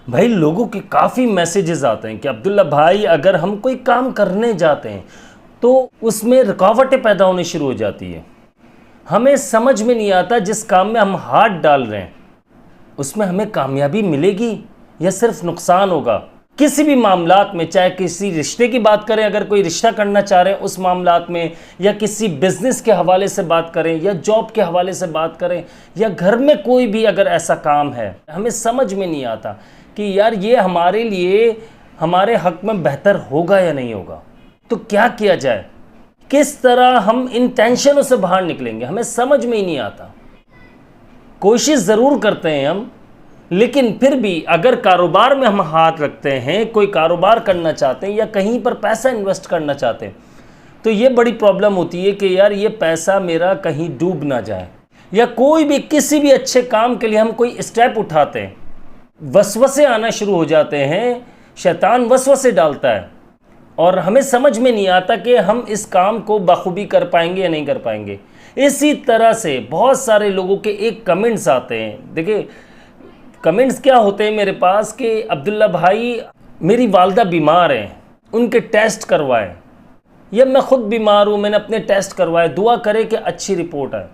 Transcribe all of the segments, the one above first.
भाई लोगों के काफ़ी मैसेजेस आते हैं कि अब्दुल्ला भाई अगर हम कोई काम करने जाते हैं तो उसमें रुकावटें पैदा होनी शुरू हो जाती है। हमें समझ में नहीं आता जिस काम में हम हाथ डाल रहे हैं उसमें हमें कामयाबी मिलेगी या सिर्फ नुकसान होगा। किसी भी मामलात में, चाहे किसी रिश्ते की बात करें, अगर कोई रिश्ता करना चाह रहे हैं उस मामलात में, या किसी बिजनेस के हवाले से बात करें, या जॉब के हवाले से बात करें, या घर में कोई भी अगर ऐसा काम है, हमें समझ में नहीं आता कि यार ये हमारे लिए, हमारे हक में बेहतर होगा या नहीं होगा। तो क्या किया जाए, किस तरह हम इन टेंशनों से बाहर निकलेंगे, हमें समझ में ही नहीं आता। कोशिश ज़रूर करते हैं हम, लेकिन फिर भी अगर कारोबार में हम हाथ रखते हैं, कोई कारोबार करना चाहते हैं या कहीं पर पैसा इन्वेस्ट करना चाहते हैं, तो ये बड़ी प्रॉब्लम होती है कि यार ये पैसा मेरा कहीं डूब ना जाए। या कोई भी किसी भी अच्छे काम के लिए हम कोई स्टेप उठाते हैं, वसवसे आना शुरू हो जाते हैं, शैतान वसवसे डालता है और हमें समझ में नहीं आता कि हम इस काम को बखूबी कर पाएंगे या नहीं कर पाएंगे। इसी तरह से बहुत सारे लोगों के एक कमेंट्स आते हैं। देखिए कमेंट्स क्या होते हैं मेरे पास कि अब्दुल्ला भाई मेरी वालदा बीमार हैं, उनके टेस्ट करवाएं, या मैं ख़ुद बीमार हूँ, मैंने अपने टेस्ट करवाए, दुआ करें कि अच्छी रिपोर्ट आए।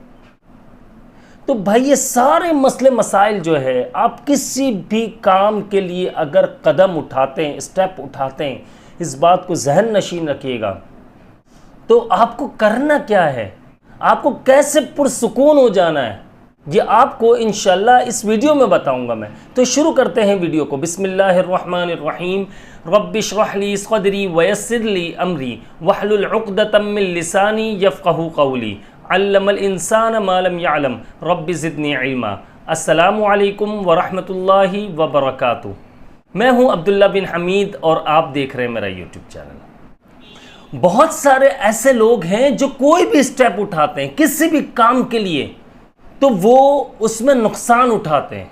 तो भाई ये सारे मसले मसाइल जो है, आप किसी भी काम के लिए अगर कदम उठाते हैं, स्टेप उठाते हैं, इस बात को जहन नशीन रखिएगा। तो आपको करना क्या है, आपको कैसे पुरसुकून हो जाना है, ये आपको इंशाल्लाह इस वीडियो में बताऊंगा मैं। तो शुरू करते हैं वीडियो को। बिस्मिल्लाहिर्रहमानिर्रहीम। रब्बिश्रह ली सदरी वयस्सिर ली अमरी वहलुल उक़दतम मिन लिसानी यफ़क़हू क़ौली अल्लमल इंसान मा लम यअलम रब्बि ज़िदनी इल्मा। अस्सलामु अलैकुम व रहमतुल्लाहि व बरकातुहू। मैं हूं अब्दुल्ला बिन हमीद और आप देख रहे हैं मेरा यूट्यूब चैनल। बहुत सारे ऐसे लोग हैं जो कोई भी स्टेप उठाते हैं किसी भी काम के लिए, तो वो उसमें नुकसान उठाते हैं।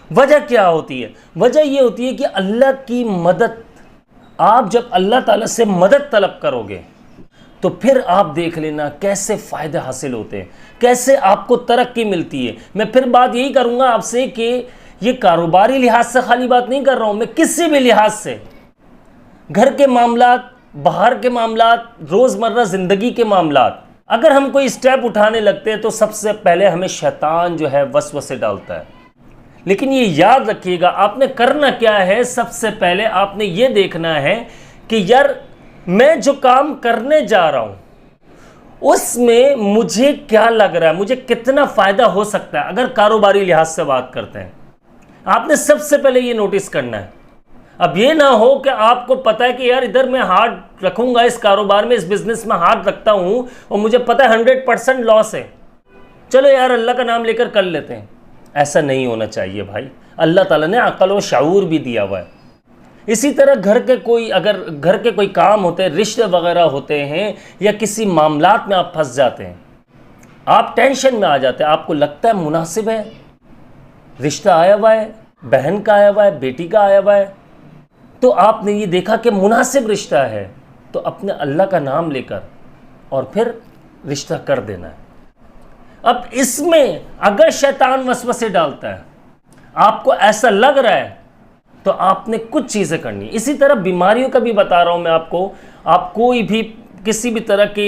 वजह क्या होती है? वजह ये होती है कि अल्लाह की मदद, आप जब अल्लाह ताला से मदद तलब करोगे तो फिर आप देख लेना कैसे फ़ायदे हासिल होते हैं, कैसे आपको तरक्की मिलती है। मैं फिर बात यही करूँगा आपसे कि ये कारोबारी लिहाज से खाली बात नहीं कर रहा हूँ, मैं किसी भी लिहाज से, घर के मामलात, बाहर के मामलात, रोज़मर्रा ज़िंदगी के मामलात, अगर हम कोई स्टेप उठाने लगते हैं तो सबसे पहले हमें शैतान जो है वसवसे डालता है। लेकिन ये याद रखिएगा, आपने करना क्या है, सबसे पहले आपने ये देखना है कि यार मैं जो काम करने जा रहा हूँ उसमें मुझे क्या लग रहा है, मुझे कितना फ़ायदा हो सकता है। अगर कारोबारी लिहाज से बात करते हैं, आपने सबसे पहले ये नोटिस करना है। अब ये ना हो कि आपको पता है कि यार इधर मैं हाथ रखूंगा, इस कारोबार में, इस बिज़नेस में हाथ रखता हूँ और मुझे पता है 100% लॉस है, चलो यार अल्लाह का नाम लेकर कर लेते हैं। ऐसा नहीं होना चाहिए भाई। अल्लाह ताला ने अक़ल व शऊर भी दिया हुआ है। इसी तरह घर के कोई, अगर घर के कोई काम होते हैं, रिश्ते वगैरह होते हैं, या किसी मामलात में आप फंस जाते हैं, आप टेंशन में आ जाते हैं, आपको लगता है मुनासिब है, रिश्ता आया हुआ है, बहन का आया हुआ है, बेटी का आया हुआ है, तो आपने ये देखा कि मुनासिब रिश्ता है, तो अपने अल्लाह का नाम लेकर और फिर रिश्ता कर देना है। अब इसमें अगर शैतान वसवसे डालता है, आपको ऐसा लग रहा है, तो आपने कुछ चीज़ें करनी है। इसी तरह बीमारियों का भी बता रहा हूँ मैं आपको। आप कोई भी किसी भी तरह के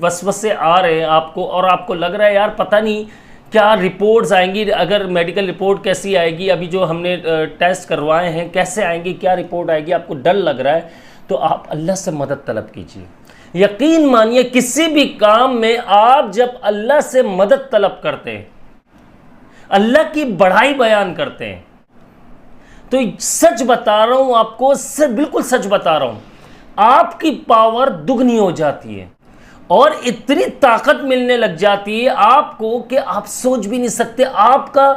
वसवसे आ रहे हैं आपको, और आपको लग रहा है यार पता नहीं क्या रिपोर्ट्स आएंगी, अगर मेडिकल रिपोर्ट कैसी आएगी, अभी जो हमने टेस्ट करवाए हैं कैसे आएंगी, क्या रिपोर्ट आएगी, आपको डर लग रहा है, तो आप अल्लाह से मदद तलब कीजिए। यकीन मानिए किसी भी काम में आप जब अल्लाह से मदद तलब करते हैं, अल्लाह की बढ़ाई बयान करते हैं, तो सच बता रहा हूं आपको, बिल्कुल सच बता रहा हूं, आपकी पावर दुगनी हो जाती है और इतनी ताकत मिलने लग जाती है आपको कि आप सोच भी नहीं सकते। आपका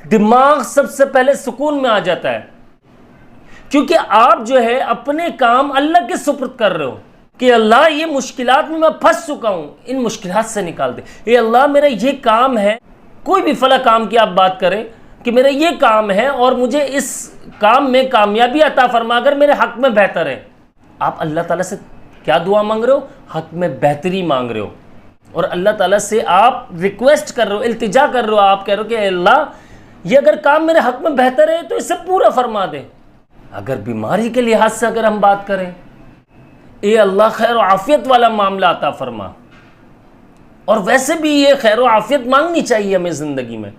दिमाग सबसे पहले सुकून में आ जाता है, क्योंकि आप जो है अपने काम अल्लाह के सुपुर्द कर रहे हो कि अल्लाह ये मुश्किलात में मैं फंस चुका हूं, इन मुश्किलात से निकाल दे। ये अल्लाह मेरा ये काम है, कोई भी फला काम की आप बात करें कि मेरा ये काम है और मुझे इस काम में कामयाबी अता फरमा, अगर मेरे हक में बेहतर है। आप अल्लाह ताला से क्या दुआ मांग रहे हो? हक में बेहतरी मांग रहे हो, और अल्लाह ताला से आप रिक्वेस्ट कर रहे हो, इल्तिजा कर रहे हो, आप कह रहे हो कि अल्लाह ये अगर काम मेरे हक में बेहतर है तो इसे पूरा फरमा दे। अगर बीमारी के लिहाज से अगर हम बात करें, ए अल्लाह खैर और आफियत वाला मामला अता फरमा। और वैसे भी ये खैर और आफियत मांगनी चाहिए हमें ज़िंदगी में।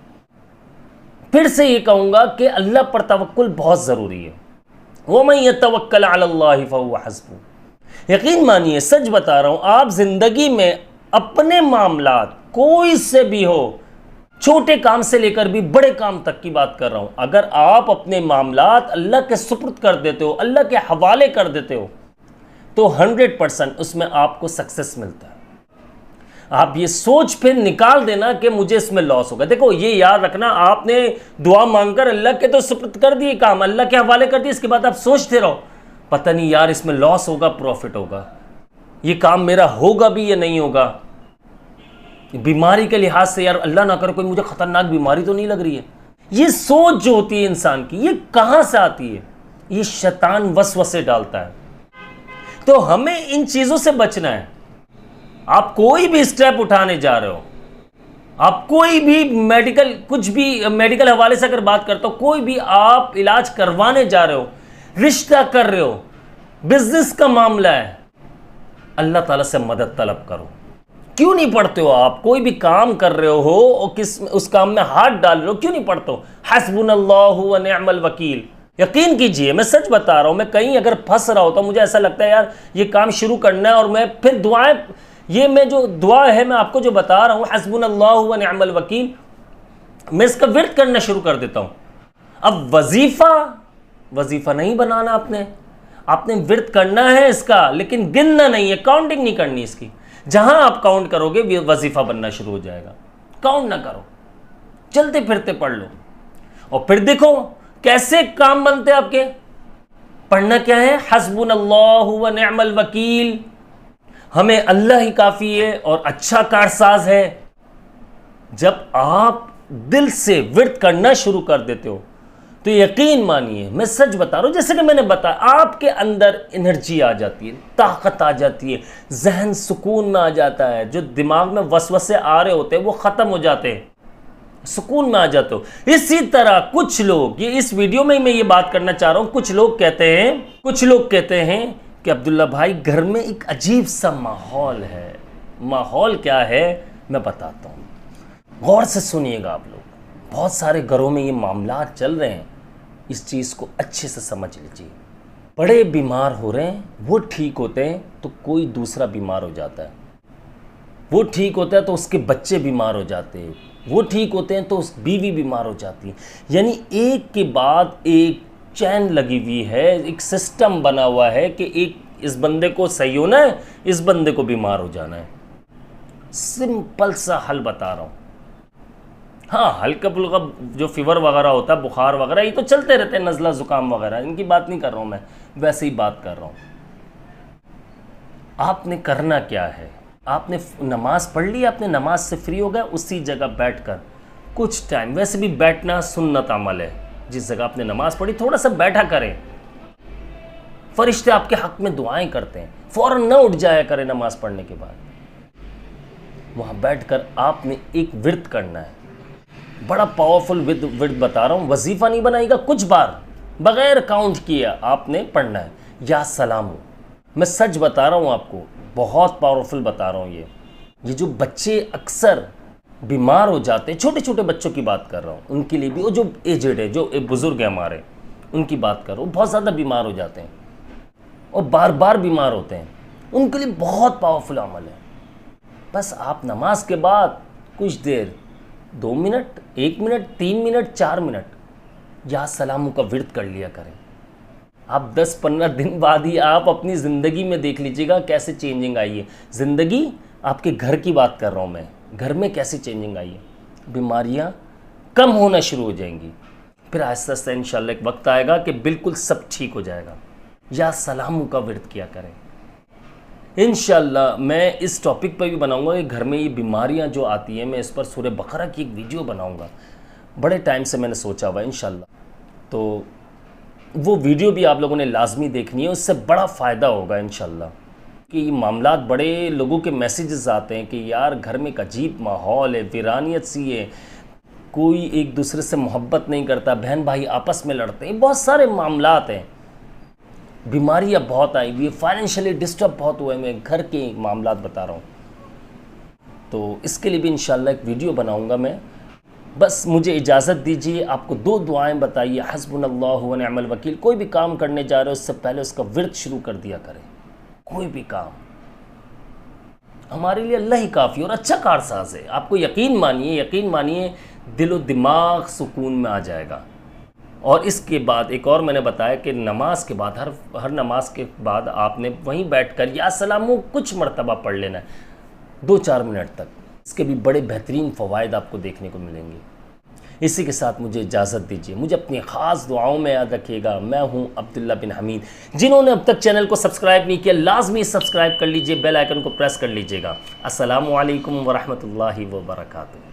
फिर से ये कहूँगा कि अल्लाह पर तवक्कुल बहुत ज़रूरी है। वमन यतवक्कल अलल्लाहि फहुव हस्बुह। यकीन मानिए, सच बता रहा हूँ, आप ज़िंदगी में अपने मामलात कोई से भी हो, छोटे काम से लेकर भी बड़े काम तक की बात कर रहा हूँ, अगर आप अपने मामलात अल्लाह के सुपुर्द कर देते हो, अल्लाह के हवाले कर देते हो, तो 100% उसमें आपको सक्सेस मिलता है। आप ये सोच फिर निकाल देना कि मुझे इसमें लॉस होगा। देखो ये याद रखना, आपने दुआ मांगकर अल्लाह के तो सुपुर्द कर दिए काम, अल्लाह के हवाले कर दिए, इसके बाद आप सोचते रहो पता नहीं यार इसमें लॉस होगा प्रॉफिट होगा, ये काम मेरा होगा भी या नहीं होगा। बीमारी के लिहाज से यार अल्लाह ना करे कोई मुझे खतरनाक बीमारी तो नहीं लग रही है। ये सोच जो होती है इंसान की, ये कहां से आती है? ये शैतान वसवसे डालता है। तो हमें इन चीजों से बचना है। आप कोई भी स्टेप उठाने जा रहे हो, आप कोई भी मेडिकल, कुछ भी मेडिकल हवाले से अगर बात करते हो, कोई भी आप इलाज करवाने जा रहे हो, रिश्ता कर रहे हो, बिजनेस का मामला है, अल्लाह ताला से मदद तलब करो। क्यों नहीं पढ़ते हो? आप कोई भी काम कर रहे हो और उस काम में हाथ डाल रहे हो, क्यों नहीं पढ़ते हो हस्बुनल्लाहु व निअमल वकील? यकीन कीजिए, मैं सच बता रहा हूं, मैं कहीं अगर फंस रहा होता, मुझे ऐसा लगता है यार ये काम शुरू करना है, और मैं फिर दुआएं, ये मैं जो दुआ है मैं आपको जो बता रहा हूं, हस्बुनल्लाहु व निअमल वकील, मैं इसका विर्द करना शुरू कर देता हूं। अब वजीफा नहीं बनाना, आपने विर्द करना है इसका, लेकिन गिनना नहीं है, काउंटिंग नहीं करनी इसकी। जहां आप काउंट करोगे वजीफा बनना शुरू हो जाएगा। काउंट ना करो, चलते फिरते पढ़ लो, और फिर देखो कैसे काम बनते आपके। पढ़ना क्या है? हस्बुनल्लाहु व निअमल वकील, हमें अल्लाह ही काफी है और अच्छा कारसाज है। जब आप दिल से विर्द करना शुरू कर देते हो, तो यकीन मानिए, मैं सच बता रहा हूं, जैसे कि मैंने बताया, आपके अंदर एनर्जी आ जाती है, ताकत आ जाती है, जहन सुकून में आ जाता है, जो दिमाग में वसवसे आ रहे होते हैं वो खत्म हो जाते हैं, सुकून में आ जाते हो। इसी तरह कुछ लोग, ये इस वीडियो में मैं ये बात करना चाह रहा हूं, कुछ लोग कहते हैं कि अब्दुल्ला भाई घर में एक अजीब सा माहौल है। माहौल क्या है मैं बताता हूं, गौर से सुनिएगा आप लोग। बहुत सारे घरों में ये मामला चल रहे हैं, इस चीज़ को अच्छे से समझ लीजिए। बड़े बीमार हो रहे हैं, वो ठीक होते हैं तो कोई दूसरा बीमार हो जाता है, वो ठीक होता है तो उसके बच्चे बीमार हो जाते हैं, वो ठीक होते हैं तो उस बीवी बीमार हो जाती है। यानी एक के बाद एक चैन लगी हुई है, एक सिस्टम बना हुआ है कि एक इस बंदे को सही होना है, इस बंदे को बीमार हो जाना है। सिंपल सा हल बता रहा हूँ। हाँ, हल्का फुल्का जो फीवर वगैरह होता है, बुखार वगैरह, ये तो चलते रहते हैं, नज़ला ज़ुकाम वगैरह, इनकी बात नहीं कर रहा हूँ मैं, वैसे ही बात कर रहा हूँ। आपने करना क्या है? आपने नमाज पढ़ ली, आपने नमाज से फ्री हो गए, उसी जगह बैठकर कुछ टाइम, वैसे भी बैठना सुन्नत अमल है, जिस जगह आपने नमाज पढ़ी थोड़ा सा बैठा करें। फरिश्ते आपके हक में दुआएं करते हैं, फ़ौरन न उठ जाया करें नमाज पढ़ने के बाद। वहाँ बैठकर आपने एक विर्द करना है, बड़ा पावरफुल विर्द बता रहा हूँ। वजीफ़ा नहीं बनाएगा, कुछ बार बगैर काउंट किया आपने पढ़ना है, या सलाम। मैं सच बता रहा हूँ आपको, बहुत पावरफुल बता रहा हूँ। ये जो बच्चे अक्सर बीमार हो जाते हैं, छोटे छोटे बच्चों की बात कर रहा हूँ, उनके लिए भी, वो जो एजेड है, जो बुज़ुर्ग है हमारे, उनकी बात कर रहा हूँ, बहुत ज़्यादा बीमार हो जाते हैं और बार बार बीमार होते हैं, उनके लिए बहुत पावरफुल अमल है। बस आप नमाज के बाद कुछ देर, 2 मिनट, 1 मिनट, 3 मिनट, 4 मिनट या सलामों का विर्द कर लिया करें। आप 10-15 दिन बाद ही आप अपनी ज़िंदगी में देख लीजिएगा कैसे चेंजिंग आई है। ज़िंदगी, आपके घर की बात कर रहा हूँ मैं, घर में कैसी चेंजिंग आई है। बीमारियाँ कम होना शुरू हो जाएंगी, फिर आहिस्ता आहिस्ता इंशाल्लाह एक वक्त आएगा कि बिल्कुल सब ठीक हो जाएगा। या सलामों का विर्द किया करें। इंशाल्लाह मैं इस टॉपिक पर भी बनाऊंगा कि घर में ये बीमारियां जो आती हैं, मैं इस पर सूरह बकरा की एक वीडियो बनाऊंगा, बड़े टाइम से मैंने सोचा हुआ है इंशाल्लाह। तो वो वीडियो भी आप लोगों ने लाजमी देखनी है, उससे बड़ा फ़ायदा होगा इंशाल्लाह। कि ये मामलात, बड़े लोगों के मैसेजेस आते हैं कि यार घर में एक अजीब माहौल है, वीरानियत सी है, कोई एक दूसरे से मोहब्बत नहीं करता, बहन भाई आपस में लड़ते हैं, बहुत सारे मामलात हैं। बीमारियां बहुत आई हुई है, फाइनेंशियली डिस्टर्ब बहुत हुए, मैं घर के मामलात बता रहा हूँ। तो इसके लिए भी इंशाल्लाह एक वीडियो बनाऊंगा मैं। बस मुझे इजाज़त दीजिए। आपको 2 दुआएं बताइए, हस्बुनल्लाहु व निअमल वकील। कोई भी काम करने जा रहे हो उससे पहले उसका विर्द शुरू कर दिया करें। कोई भी काम हमारे लिए अल्लाह ही काफ़ी और अच्छा कारसाज है। आपको यकीन मानिए दिलो दिमाग सुकून में आ जाएगा। और इसके बाद एक और मैंने बताया कि नमाज के बाद हर नमाज के बाद आपने वहीं बैठकर या सलामो कुछ मरतबा पढ़ लेना है 2-4 मिनट तक। इसके भी बड़े बेहतरीन फ़वाइद आपको देखने को मिलेंगे। इसी के साथ मुझे इजाज़त दीजिए। मुझे अपनी ख़ास दुआओं में याद रखिएगा। मैं हूं अब्दुल्ला बिन हमीद। जिन्होंने अब तक चैनल को सब्सक्राइब नहीं किया, लाजमी सब्सक्राइब कर लीजिए, बेल आइकन को प्रेस कर लीजिएगा। अस्सलामु अलैकुम व रहमतुल्लाहि व बरकातुहू।